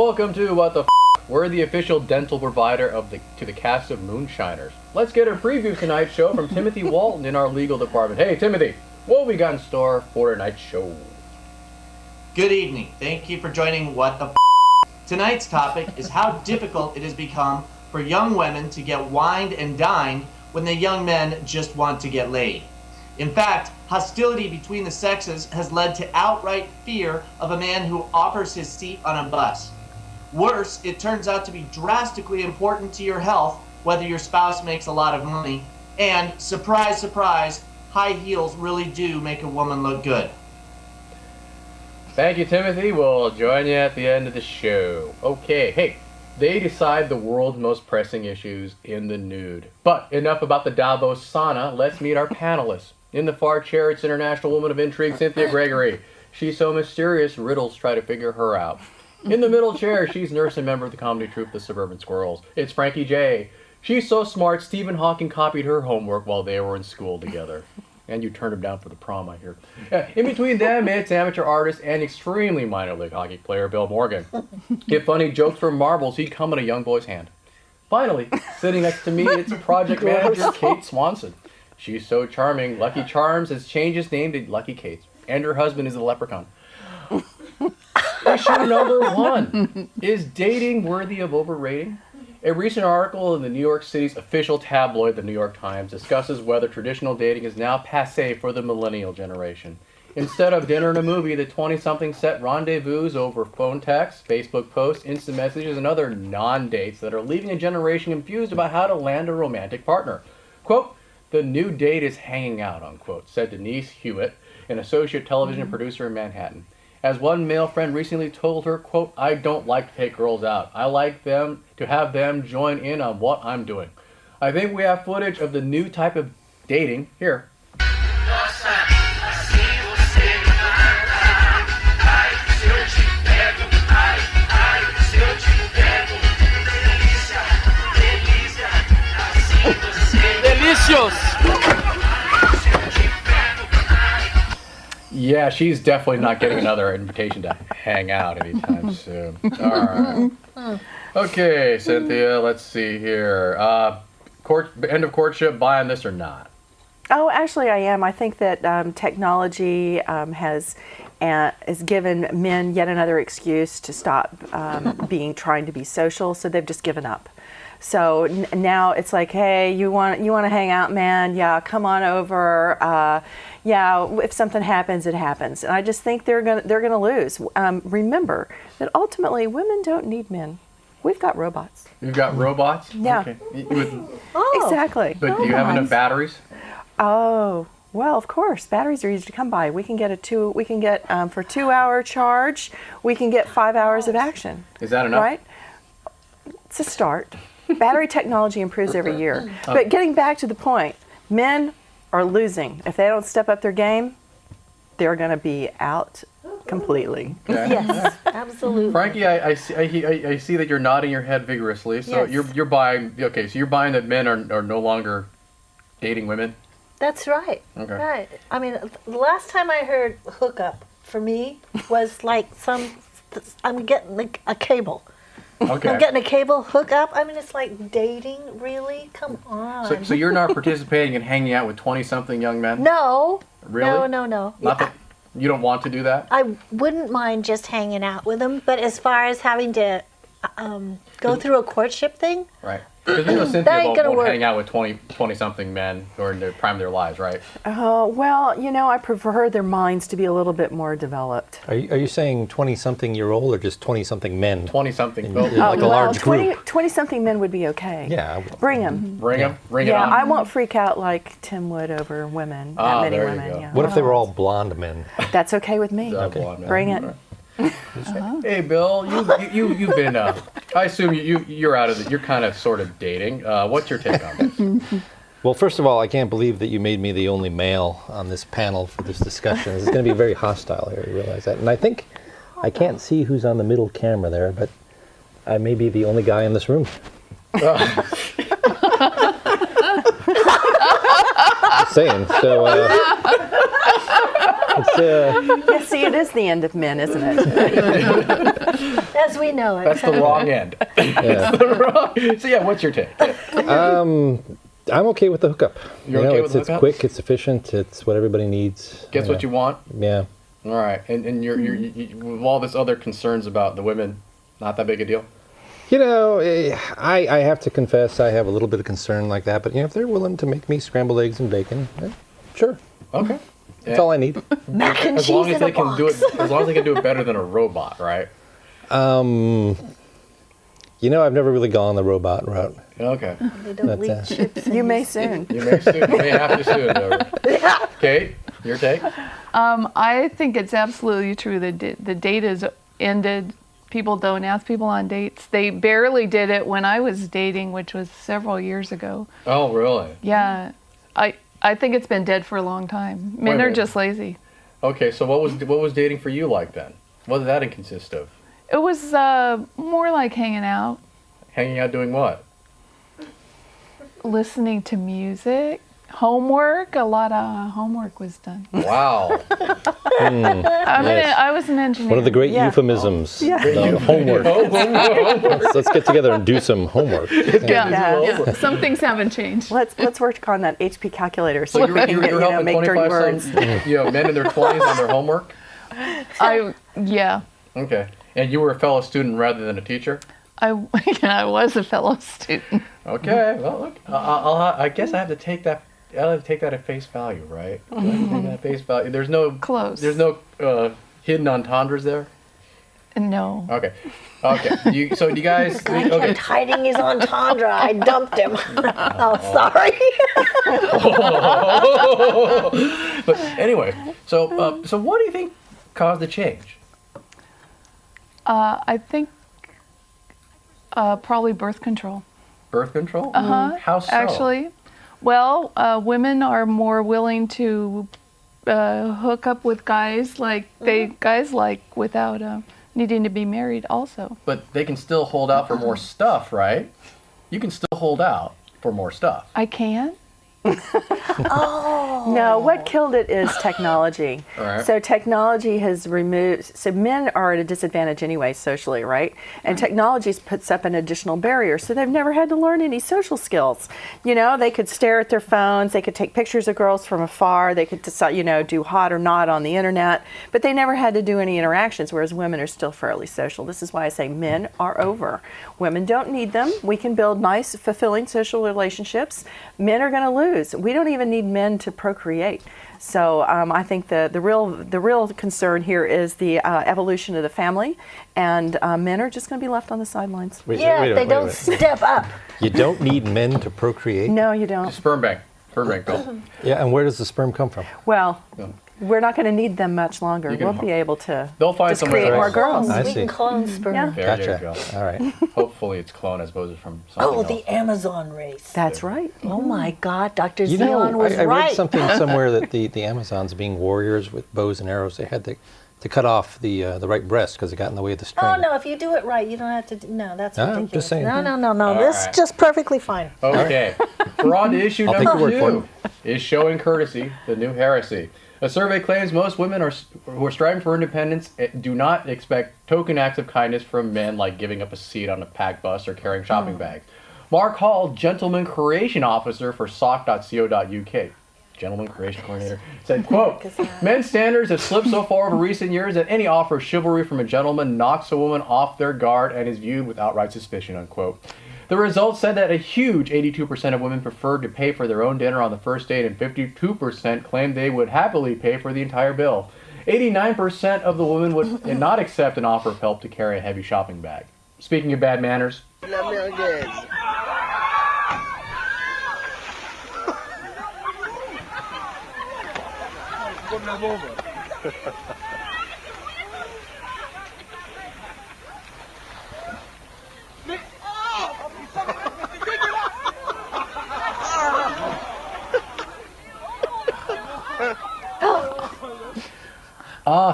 Welcome to What the F***. We're the official dental provider to the cast of Moonshiners. Let's get a preview of tonight's show from Timothy Walton in our legal department. Hey, Timothy, what have we got in store for tonight's show? Good evening. Thank you for joining What the F***. Tonight's topic is how difficult it has become for young women to get wined and dined when the young men just want to get laid. In fact, hostility between the sexes has led to outright fear of a man who offers his seat on a bus. Worse, it turns out to be drastically important to your health whether your spouse makes a lot of money. And, surprise, surprise, high heels really do make a woman look good. Thank you, Timothy. We'll join you at the end of the show. Okay, hey, they decide the world's most pressing issues in the nude. But enough about the Davos sauna. Let's meet our panelists. In the far chair, it's International Woman of Intrigue, Cynthia Gregory. She's so mysterious, riddles try to figure her out. In the middle chair, she's nurse and member of the comedy troupe, The Suburban Squirrels. It's Frankie J. She's so smart, Stephen Hawking copied her homework while they were in school together. And you turned him down for the prom, I hear. In between them, it's amateur artist and extremely minor league hockey player Bill Morgan. If funny jokes were marbles, he'd come in a young boy's hand. Finally, sitting next to me, it's project manager Kate Swanson. She's so charming, Lucky Charms has changed his name to Lucky Kate. And her husband is a leprechaun. Issue number 1. Is dating worthy of overrating? A recent article in the New York City's official tabloid, the New York Times, discusses whether traditional dating is now passé for the millennial generation. Instead of dinner and a movie, the 20-somethings set rendezvous over phone texts, Facebook posts, instant messages, and other non-dates that are leaving a generation confused about how to land a romantic partner. Quote, "The new date is hanging out," unquote, said Denise Hewitt, an associate television producer in Manhattan. As one male friend recently told her, quote, "I don't like to take girls out. I like them to have them join in on what I'm doing." I think we have footage of the new type of dating here. Delicious! Yeah, she's definitely not getting another invitation to hang out anytime soon. All right. Okay, Cynthia, let's see here. End of courtship, buy on this or not? Oh, actually, I am. I think that technology has given men yet another excuse to stop trying to be social, so they've just given up. So now it's like, hey, you want to hang out, man? Yeah, come on over. Yeah, if something happens, it happens. And I just think they're gonna lose. Remember that ultimately women don't need men. We've got robots. You've got robots? Yeah. Okay. Exactly. But do you have enough batteries? Oh, well, of course. Batteries are easy to come by. We can get for 2-hour charge, we can get 5 hours of action. Is that enough? Right? It's a start. Battery technology improves every year. But getting back to the point, men are losing. If they don't step up their game, they're going to be out completely. Okay. Yes, absolutely. Frankie, I see that you're nodding your head vigorously. So Yes. you're buying. Okay, so you're buying that men are no longer dating women. That's right. Okay. Right. I mean, the last time I heard hookup for me was like I'm getting like a cable. Okay. I'm getting a cable hookup. I mean, it's like dating, really? Come on. So you're not participating in hanging out with 20-something young men? No. Really? No. Not that you don't want to do that? I wouldn't mind just hanging out with them, but as far as having to go through a courtship thing, Right. Because That Cynthia ain't gonna won't work. hang out with 20-something men who are in the prime of their lives, right? Well, I prefer their minds to be a little bit more developed. Are you saying 20-something-year-old or just 20-something men? 20-something. Like a large group. 20-something men would be okay. Yeah. Bring them. Bring them. Bring Yeah, it on. I won't freak out like Tim would over women. That many there you women. go. Yeah. What if they were all blonde men? That's okay with me. Double on that. Bring it. All right. Hey, Bill, you've been. I assume you're out of it. You're kind of sort of dating. What's your take on this? Well, first of all, I can't believe that you made me the only male on this panel for this discussion. It's going to be very hostile here, you realize that. And I think, I can't see who's on the middle camera there, but I may be the only guy in this room. Just saying. So, Yeah, see, it is the end of men, isn't it? As we know it. That's the wrong end. So yeah, what's your take? I'm okay with the hookup. You're okay with the it's hookup? quick, it's efficient, it's what everybody needs. Gets what you want? Yeah. All right. And you're with all this other concerns about the women, not that big a deal? I have to confess I have a little bit of concern like that, but if they're willing to make me scrambled eggs and bacon, sure. Okay. That's all I need. Mac and As cheese long as in they a can box. do it, as long as they can do it better than a robot, right? I've never really gone the robot route. Okay. They don't But, leak chips. You may soon. You may have to soon, though. Kate, your take? I think it's absolutely true that the date is ended. People don't ask people on dates. They barely did it when I was dating, which was several years ago. Oh, really? Yeah. I think it's been dead for a long time. Wait a Men are minute. just lazy. Okay, so what was dating for you like then? What did that consist of? It was more like hanging out, Hanging out doing what? listening to music, homework. A lot of homework was done. Wow. I was an engineer. One of the great Yeah. euphemisms. Yeah. The homework. Homework. Let's get together and do some homework. Yeah. Some things haven't changed. Let's work on that HP calculator so So we can get, you're helping make dirty 25 words. some, men in their 20s on their homework? Yeah. Okay. And you were a fellow student rather than a teacher? I was a fellow student. Okay. Well, look, I guess I have to take that. I'll have to take that at face value, right? Do I have to take that at face value? There's no Close. There's no hidden entendres there. No. Okay. Okay. So you guys. I Okay. kept hiding his entendre. I dumped him. Oh, sorry. But anyway, so what do you think caused the change? I think probably birth control. Birth control? How so? Actually, well, women are more willing to hook up with guys guys like without needing to be married also. But they can still hold out for more stuff, right? You can still hold out for more stuff. I can. No, what killed it is technology. All right. So technology has removed, so men are at a disadvantage anyway socially, right? And technology puts up an additional barrier, so they've never had to learn any social skills. They could stare at their phones, they could take pictures of girls from afar, they could decide, do hot or not on the internet, but they never had to do any interactions, whereas women are still fairly social. This is why I say men are over. Women don't need them. We can build nice, fulfilling social relationships. Men are going to lose. We don't even need men to procreate. So I think the real concern here is the evolution of the family, and men are just going to be left on the sidelines. Wait Yeah, a if they minute, don't wait a minute. step up. You don't need men to procreate? No, you don't. Sperm bank. Sperm bank, Bill. Yeah, and where does the sperm come from? Well, Yeah. we're not going to need them much longer. You can- We'll be able to They'll find just somewhere create else. more girls. I We see. can clone sperm. Yeah. There you Gotcha. go. All right. Hopefully it's clone as opposed to from something Oh, else. the Amazon race. That's right. Oh my God, Dr. You Zeon know, was I right. read something somewhere that the Amazons, being warriors with bows and arrows, they had to cut off the right breast because it got in the way of the string. Oh no, if you do it right, you don't have to. No, that's I'm ridiculous. just saying. No. This right. is just perfectly fine. Okay. We're on to issue I'll take number your word for 2. Is showing courtesy the new heresy? A survey claims most women who are striving for independence do not expect token acts of kindness from men like giving up a seat on a packed bus or carrying shopping bags. Mark Hall, Gentleman Creation Officer for sock.co.uk, Gentleman Creation Coordinator, said, quote, men's standards have slipped so far over recent years that any offer of chivalry from a gentleman knocks a woman off their guard and is viewed with outright suspicion, unquote. The results said that a huge 82% of women preferred to pay for their own dinner on the first date, and 52% claimed they would happily pay for the entire bill. 89% of the women would not accept an offer of help to carry a heavy shopping bag. Speaking of bad manners,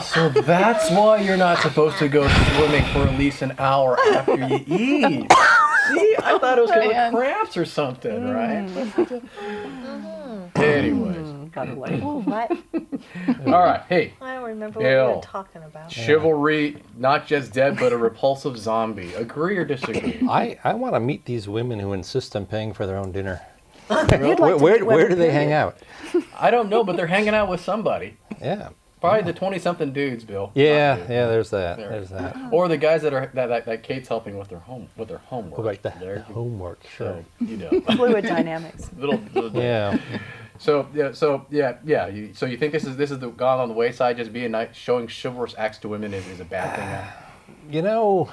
so that's why you're not supposed to go swimming for at least an hour after you eat. See, I thought it was because of cramps or something, right? Anyways, by the way. Oh, what? All right. Hey, I don't remember what we Bill. were talking about. chivalry, not just dead, but a repulsive zombie. Agree or disagree? I want to meet these women who insist on paying for their own dinner. You'd like to Where meet women, do they hang period. out? I don't know, but they're hanging out with somebody. Yeah. Probably the 20-something dudes, Bill. Yeah, Not you. yeah, there's that. There. There's that. Or the guys that Kate's helping with their homework. Oh, like the There you- homework, sure. So, you know, Fluid dynamics. little Yeah. So yeah. So you think this is gone on the wayside? Just being nice, showing chivalrous acts to women is a bad thing now? You know,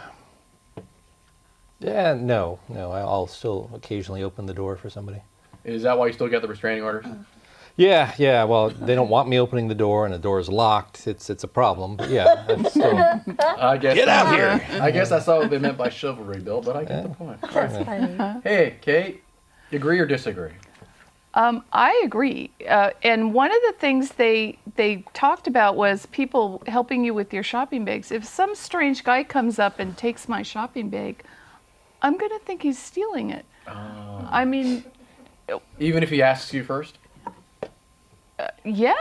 yeah, no. I'll still occasionally open the door for somebody. Is that why you still get the restraining orders? Yeah. Well, they don't want me opening the door, and the door is locked. It's a problem. But yeah, I'm still. I guess Get out here! I guess that's not what they meant by chivalry, Bill. But I get the point. That's funny. Hey, Kate, agree or disagree? I agree. And one of the things they talked about was people helping you with your shopping bags. If some strange guy comes up and takes my shopping bag, I'm going to think he's stealing it. I mean, Even if he asks you first? yeah,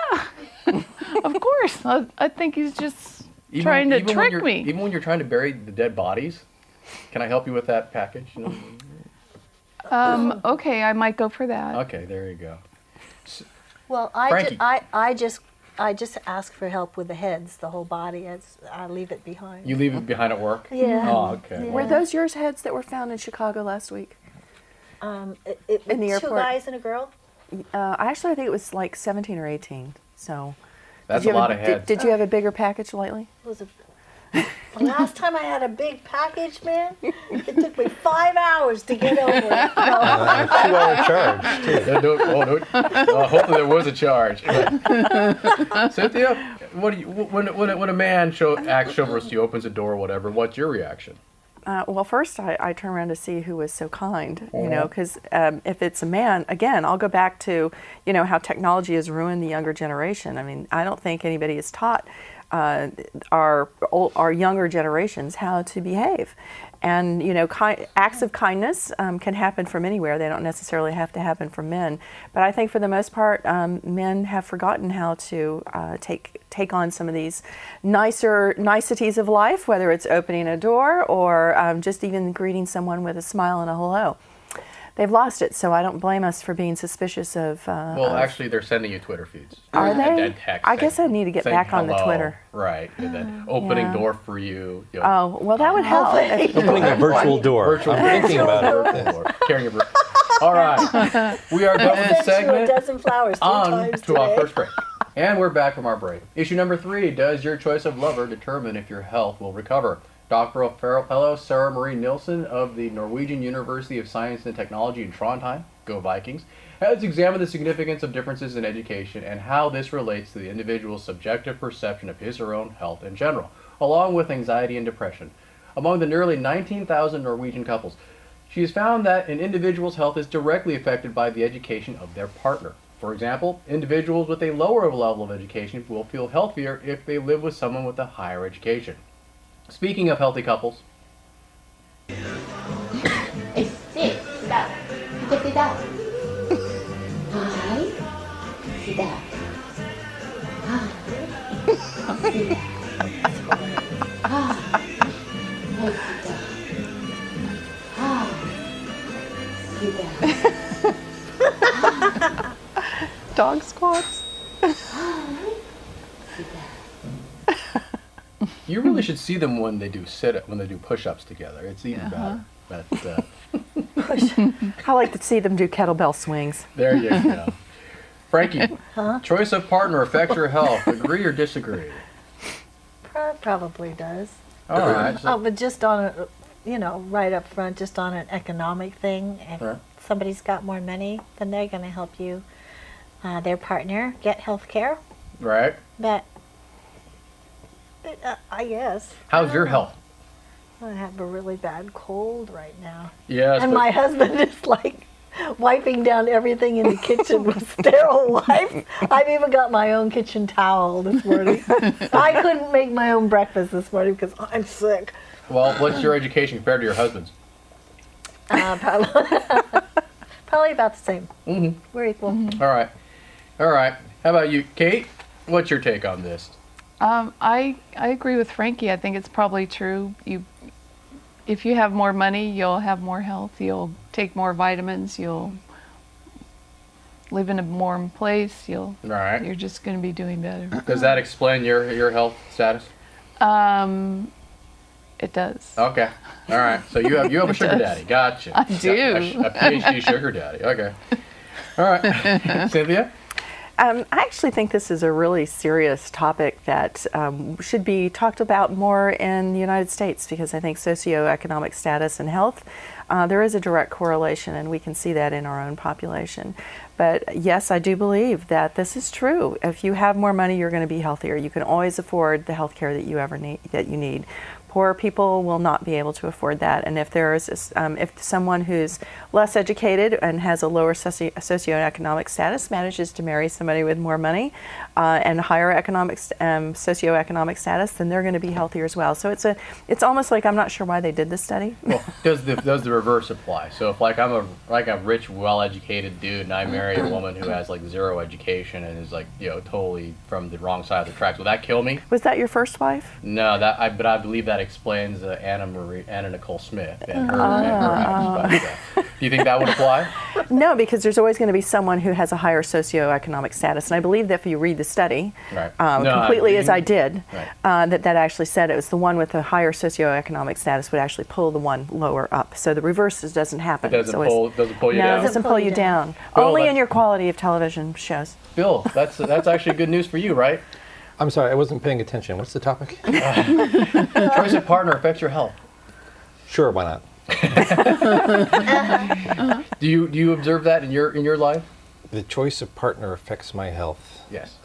of course. I think he's just trying to even when trick you're- me. Even when you're trying to bury the dead bodies? Can I help you with that package? You know? Okay, I might go for that. Okay, there you go. Well, Frankie. I just ask for help with the heads, the whole body. I leave it behind. You leave it behind at work? Yeah. Oh, okay. Were those yours heads that were found in Chicago last week? In the Two airport? guys and a girl. I think it was like 17 or 18. So That's did a you have lot of heads. Did you have a bigger package lately? It was the last time I had a big package, man, it took me 5 hours to get over it. No. 2-hour charge, too. Hopefully there was a charge. Cynthia, when a man acts chivalrous to you, opens a door or whatever, what's your reaction? Well, first I turn around to see who was so kind, you know, because if it's a man, again, I'll go back to, you know, how technology has ruined the younger generation. I mean, I don't think anybody has taught our younger generations how to behave. And, you know, acts of kindness can happen from anywhere. They don't necessarily have to happen from men. But I think for the most part, men have forgotten how to take on some of these niceties of life, whether it's opening a door or just even greeting someone with a smile and a hello. They've lost it, so I don't blame us for being suspicious of... Well, actually, they're sending you Twitter feeds. Are they? And text I guess I need to get saying back on the hello. Twitter. Right. And then opening Yeah. door for you. You know, Oh, well, that would help. Opening a virtual door. Virtual I'm thinking about it. door. Carrying a All right. We are done with the Sent you a segment. dozen flowers 3 On times to our today. first break. And we're back from our break. Issue number 3, does your choice of lover determine if your health will recover? Doctoral Fellow Sarah Marie Nilsson of the Norwegian University of Science and Technology in Trondheim, go Vikings, has examined the significance of differences in education and how this relates to the individual's subjective perception of his or her own health in general, along with anxiety and depression. Among the nearly 19,000 Norwegian couples, she has found that an individual's health is directly affected by the education of their partner. For example, individuals with a lower level of education will feel healthier if they live with someone with a higher education. Speaking of healthy couples, 'Dog squats? you really should see them when they do push-ups together. It's even better. But I like to see them do kettlebell swings. there you go. Frankie, choice of partner affects your health. Agree or disagree? Probably does. All right. So, But just on a, right up front, just on an economic thing, if Right. somebody's got more money, then they're going to help you, their partner, get health care. right. But, I guess. How's your health? I have a really bad cold right now. Yes. And but- my husband is like wiping down everything in the kitchen with sterile wipes. I've even got my own kitchen towel this morning. I couldn't make my own breakfast this morning because I'm sick. Well, what's your education compared to your husband's? Probably about the same. Mm-hmm. We're equal. All right. All right. How about you, Kate? What's your take on this? I agree with Frankie. I think it's probably true. If you have more money, you'll have more health. You'll take more vitamins. You'll live in a warm place. All right. You're just going to be doing better. Does that explain your health status? It does. Okay. All right. So you have a sugar daddy. Gotcha. I do. A PhD sugar daddy. Okay. All right. Cynthia? I actually think this is a really serious topic that should be talked about more in the United States, because I think socioeconomic status and health, there is a direct correlation, and we can see that in our own population. But yes, I do believe that this is true. If you have more money, you're going to be healthier. You can always afford the health care that you need. Poor people will not be able to afford that, and if if someone who's less educated and has a lower socioeconomic status manages to marry somebody with more money and higher socioeconomic status, then they're going to be healthier as well. So it's almost like, I'm not sure why they did this study. Well, does the reverse apply? So if like I'm a rich, well-educated dude and I marry a woman who has like zero education and is like totally from the wrong side of the tracks, will that kill me? Was that your first wife? No, but I believe that explains Anna Nicole Smith and her having spouse. Do you think that would apply? No, because there's always going to be someone who has a higher socioeconomic status, and I believe that if you read the study completely as I did, that actually said it was the one with the higher socioeconomic status would actually pull the one lower up. So the reverse doesn't happen. It doesn't pull you down. No, it doesn't pull you down. Bill, Only in your quality of television shows. Bill, that's actually good news for you, right? I'm sorry, I wasn't paying attention. What's the topic? Choice of partner affects your health. Sure, why not? Do you observe that in your life? The choice of partner affects my health. Yes.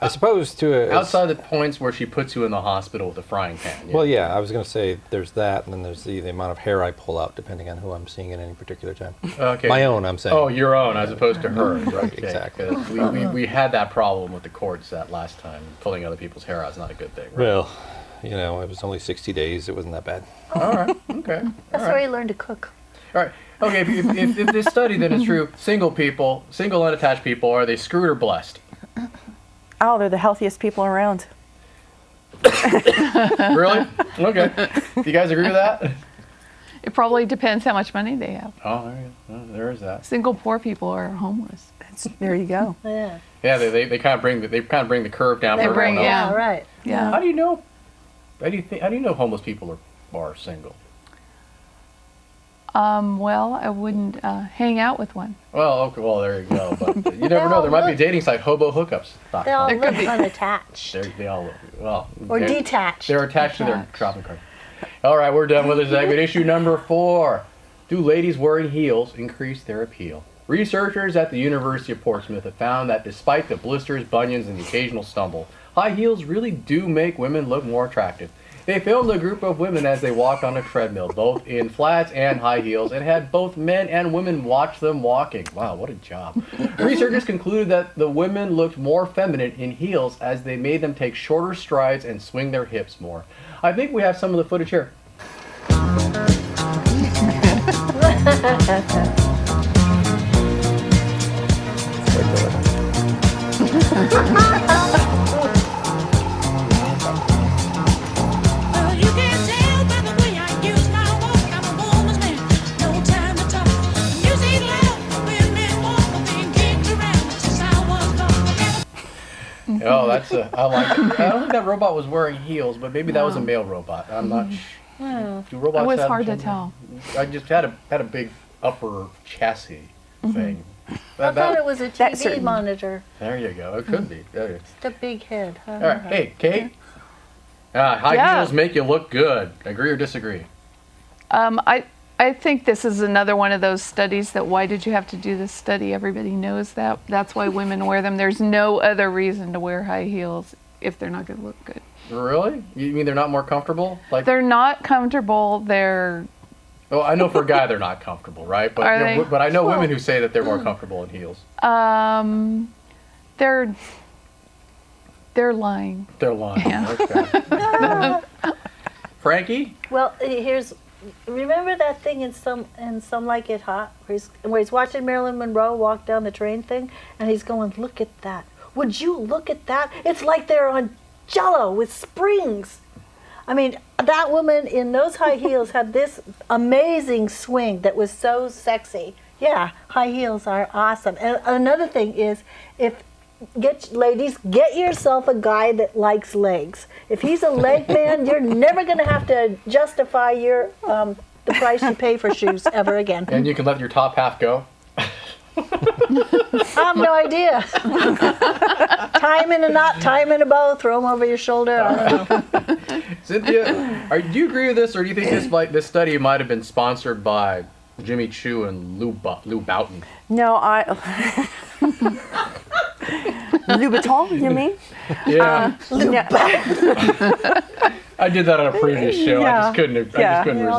I suppose outside the points where she puts you in the hospital with a frying pan. Well, yeah, I was going to say there's that, and then there's the amount of hair I pull out depending on who I'm seeing at any particular time. Okay. My own, I'm saying. Oh, your own as opposed to hers. Right, okay. Exactly. We had that problem with the courts that last time. Pulling other people's hair out is not a good thing. Right? Well, it was only 60 days. It wasn't that bad. All right. Okay. That's where you learn to cook. All right. Okay. If this study then is true, single unattached people, are they screwed or blessed? Oh, they're the healthiest people around. Really? Okay. Do you guys agree with that? It probably depends how much money they have. Oh, there is that. Single poor people are homeless. There you go. Yeah. Yeah, they kind of bring the curve down. They for bring everyone else. Yeah, right. Yeah. How do you know? How do you know homeless people are single? Well, I wouldn't hang out with one. Well, okay, well there you go. But you never know. There might be a dating site, hobohookups.com. They all There could look be. unattached. They all well. Or detached. They're attached to their shopping cart. All right, we're done with this segment. Issue number 4. Do ladies wearing heels increase their appeal? Researchers at the University of Portsmouth have found that despite the blisters, bunions, and the occasional stumble, high heels really do make women look more attractive. They filmed a group of women as they walked on a treadmill, both in flats and high heels, and had both men and women watch them walking. Wow, what a job. Researchers concluded that the women looked more feminine in heels as they made them take shorter strides and swing their hips more. I think we have some of the footage here. Oh, I like it. I don't think that robot was wearing heels, but maybe that was a male robot. I'm not sure. Do robots It was have hard to gender? tell. I just had a big upper chassis thing. I thought it was a TV certain- monitor. There you go. It could be. There you The big head. go. All right. Hey, Kate. High Yeah. heels make you look good. Agree or disagree? I think this is another one of those studies that why did you have to do this study? Everybody knows that. That's why women wear them. There's no other reason to wear high heels if they're not going to look good. Really? You mean they're not more comfortable? Like, They're not comfortable. They're oh, I know for a guy they're not comfortable, right? But Are they? but I know women who say that they're more comfortable in heels. they're lying. They're lying. Yeah. Okay. Frankie? Well, here's remember that thing in some Like It Hot, where he's watching Marilyn Monroe walk down the train thing, and he's going, "Look at that! Would you look at that? It's like they're on Jello with springs." I mean, that woman in those high heels had this amazing swing that was so sexy. Yeah, high heels are awesome. And another thing is, ladies, get yourself a guy that likes legs. If he's a leg man, you're never going to have to justify your the price you pay for shoes ever again. And you can let your top half go. I have no idea. Tie him in a knot, tie him in a bow, throw him over your shoulder. I don't know. Cynthia, do you agree with this, or do you think this study might have been sponsored by Jimmy Choo and Lou Boughton? No, Louboutin, you mean? Yeah. Yeah. I did that on a previous show. I just couldn't resist.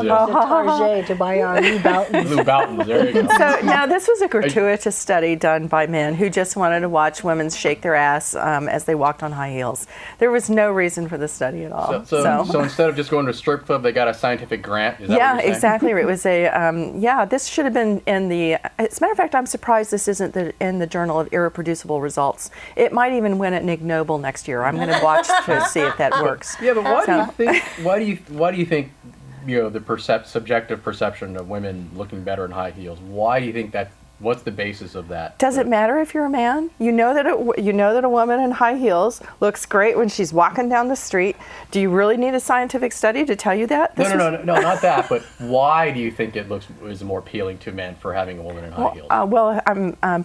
Target to buy our Lou Boughton. Lou Boughton's, there you go. So now this was a gratuitous study done by men who just wanted to watch women shake their ass as they walked on high heels. There was no reason for the study at all. So instead of just going to a strip club, they got a scientific grant? Is that Yeah, what you're saying? exactly. It was a, this should have been in the, as a matter of fact, I'm surprised this isn't in the Journal of Irreproducible Results. It might even win at Ig Nobel next year. I'm going to watch to see if that works. Yeah, but why do you think the subjective perception of women looking better in high heels? Why do you think that? What's the basis of that? Does it matter if you're a man? You know that a woman in high heels looks great when she's walking down the street. Do you really need a scientific study to tell you that? No, not that. But why do you think it is more appealing to men for having a woman in high heels?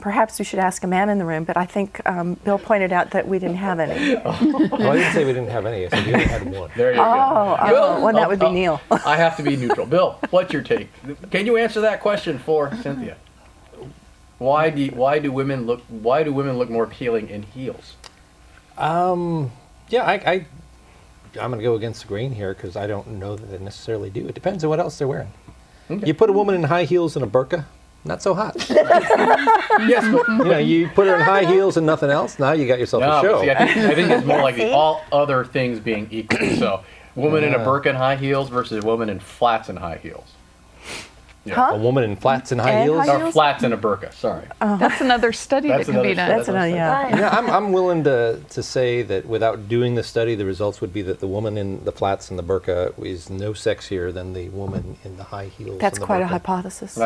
Perhaps we should ask a man in the room. But I think Bill pointed out that we didn't have any. Well, I didn't say we didn't have any. I said we only had one. There you go. Well, that would be Neil. I have to be neutral. Bill, what's your take? Can you answer that question for Cynthia? Why do women look more appealing in heels? I'm going to go against the grain here because I don't know that they necessarily do. It depends on what else they're wearing. Okay. You put a woman in high heels and a burqa, not so hot. Yes, but you put her in high heels and nothing else. Now you got yourself a show. See, I think it's more like all other things being equal. So, woman in a burqa and high heels versus a woman in flats and high heels. Yeah. Huh? A woman in flats and high heels? Or flats and a burqa, sorry. That's another study that can be done. That's another, yeah. Yeah, I'm willing to say that without doing the study, the results would be that the woman in the flats and the burqa is no sexier than the woman in the high heels. That's and the quite burqa. a hypothesis.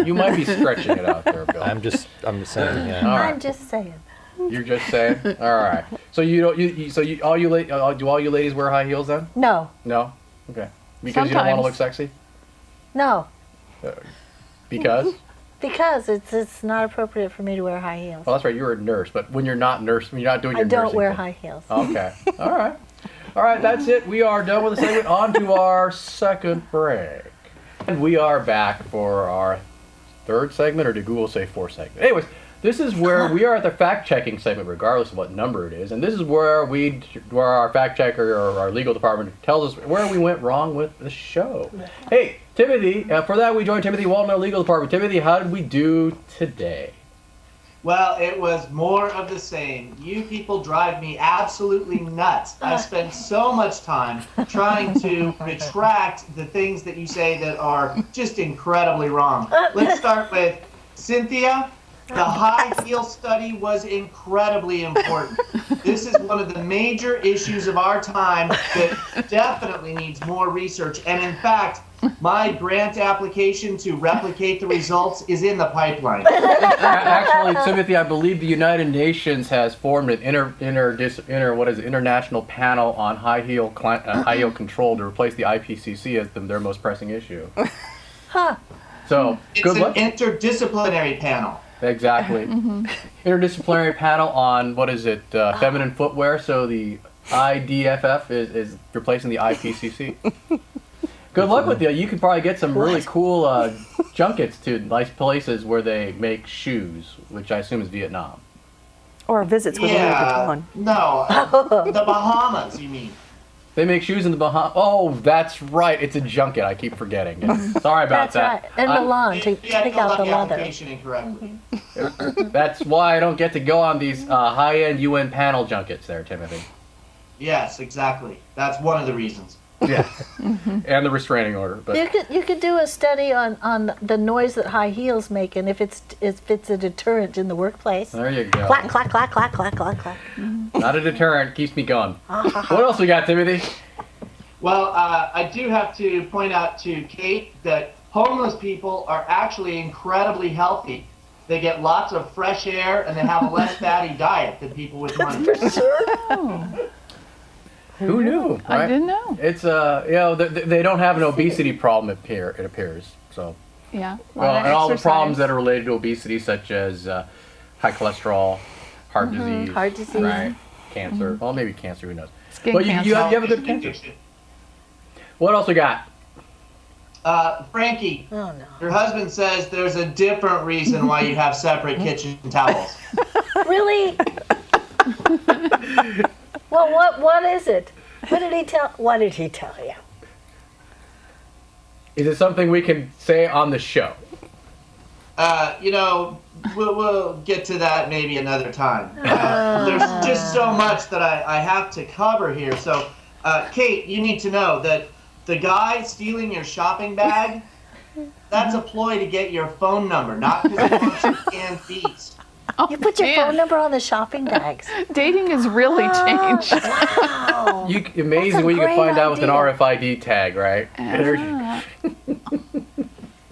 You might be stretching it out there, Bill. I'm just saying. Yeah. I'm just saying. You're just saying. All right. So do all you ladies wear high heels then? No. No. Okay. Because you don't want to look Sometimes. sexy. No. Because? Because it's not appropriate for me to wear high heels. Well, that's right. You're a nurse, but when you're not doing your nursing I don't wear thing. high heels. Okay. All right. That's it. We are done with the segment. On to our second break, and we are back for our third segment, or did Google say fourth segment? Anyways, this is where we are at the fact-checking segment, regardless of what number it is, and this is where our fact checker or our legal department tells us where we went wrong with the show. Hey, Timothy, for that we joined Timothy Walton, our legal department. Timothy, how did we do today? Well, it was more of the same. You people drive me absolutely nuts. I spend so much time trying to retract the things that you say that are just incredibly wrong. Let's start with Cynthia. The high heel study was incredibly important. This is one of the major issues of our time that definitely needs more research. And in fact, my grant application to replicate the results is in the pipeline. Actually, Timothy, I believe the United Nations has formed an international panel on high heel control to replace the IPCC as their most pressing issue. Huh. So, good luck. It's an interdisciplinary panel. Exactly. Interdisciplinary panel on, feminine footwear. So the IDFF is replacing the IPCC. Good luck with you. You could probably get some really cool junkets to nice places where they make shoes, which I assume is Vietnam. Or visits with Louis Vuitton. No, the Bahamas, you mean? They make shoes in the Bahamas. Oh, that's right. It's a junket. I keep forgetting. Sorry about That's that. right. And Milan to take out the leather. Application incorrectly. That's why I don't get to go on these high-end UN panel junkets there, Timothy. Yes, exactly. That's one of the reasons. Yeah. And the restraining order. But You could do a study on the noise that high heels make, and if it's a deterrent in the workplace. there you go. Clack clack clack clack clack clack clack. Not a deterrent. Keeps me going. What else we got, Timothy? Well, I do have to point out to Kate that homeless people are actually incredibly healthy. They get lots of fresh air and they have a less fatty diet than people with money. For sure. Who knew? I Right? didn't know. It's they don't have an obesity problem. It appears so. Yeah. Well, and all the problems that are related to obesity, such as high cholesterol, heart disease, Heart disease. right? Cancer. Well, maybe cancer. Who knows? Skin But cancer. you have a good cancer. What else we got? Frankie, Oh no. your husband says there's a different reason why you have separate kitchen towels. Really? Well, what is it? What did he tell you? Is it something we can say on the show? We'll get to that maybe another time. There's just so much that I have to cover here. So, Kate, you need to know that the guy stealing your shopping bag, that's a ploy to get your phone number, not because he wants your canned beats. You put your man. phone number on the shopping bags. Dating has really changed. Wow. Amazing what you can great find out with an idea. RFID tag, right?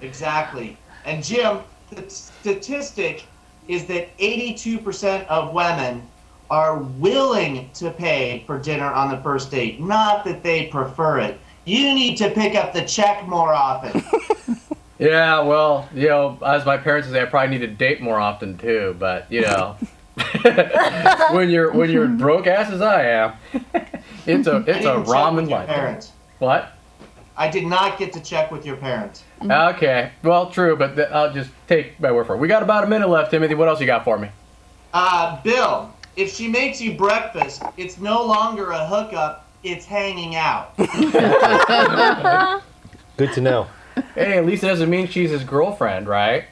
Exactly. And Jim, the statistic is that 82% of women are willing to pay for dinner on the first date, not that they prefer it. You need to pick up the check more often. Yeah, well, as my parents say, I probably need to date more often too. But when you're broke ass as I am, it's a I didn't check ramen with your life. parents. What? I did not get to check with your parents. Okay, well, true, but I'll just take my word for it. We got about a minute left, Timothy. What else you got for me? Bill, if she makes you breakfast, it's no longer a hookup, it's hanging out. Good to know. Hey, at least it doesn't mean she's his girlfriend, right?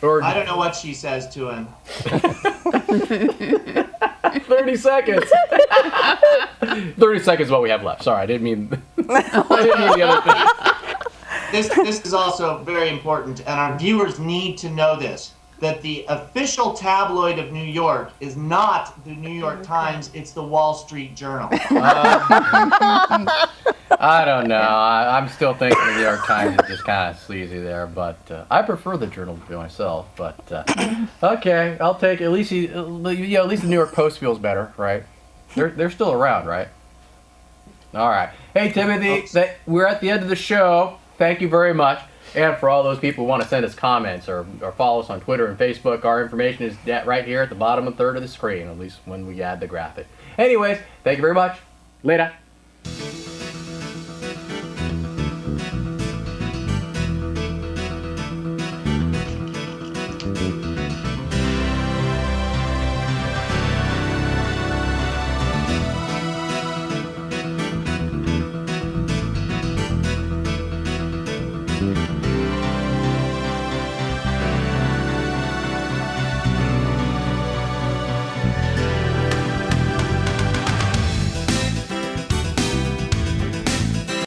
Or I don't know what she says to him. 30 seconds. 30 seconds is what we have left. Sorry, I didn't mean the other thing. This is also very important, and our viewers need to know this, that the official tabloid of New York is not the New York Times, it's the Wall Street Journal. I don't know. I'm still thinking the New York Times is just kind of sleazy there, but I prefer the Journal to myself. But okay, I'll take at least at least the New York Post feels better, right? They're still around, right? All right. Hey Timothy, we're at the end of the show. Thank you very much. And for all those people who want to send us comments or follow us on Twitter and Facebook, our information is right here at the bottom third of the screen, at least when we add the graphic. Anyways, thank you very much. Later.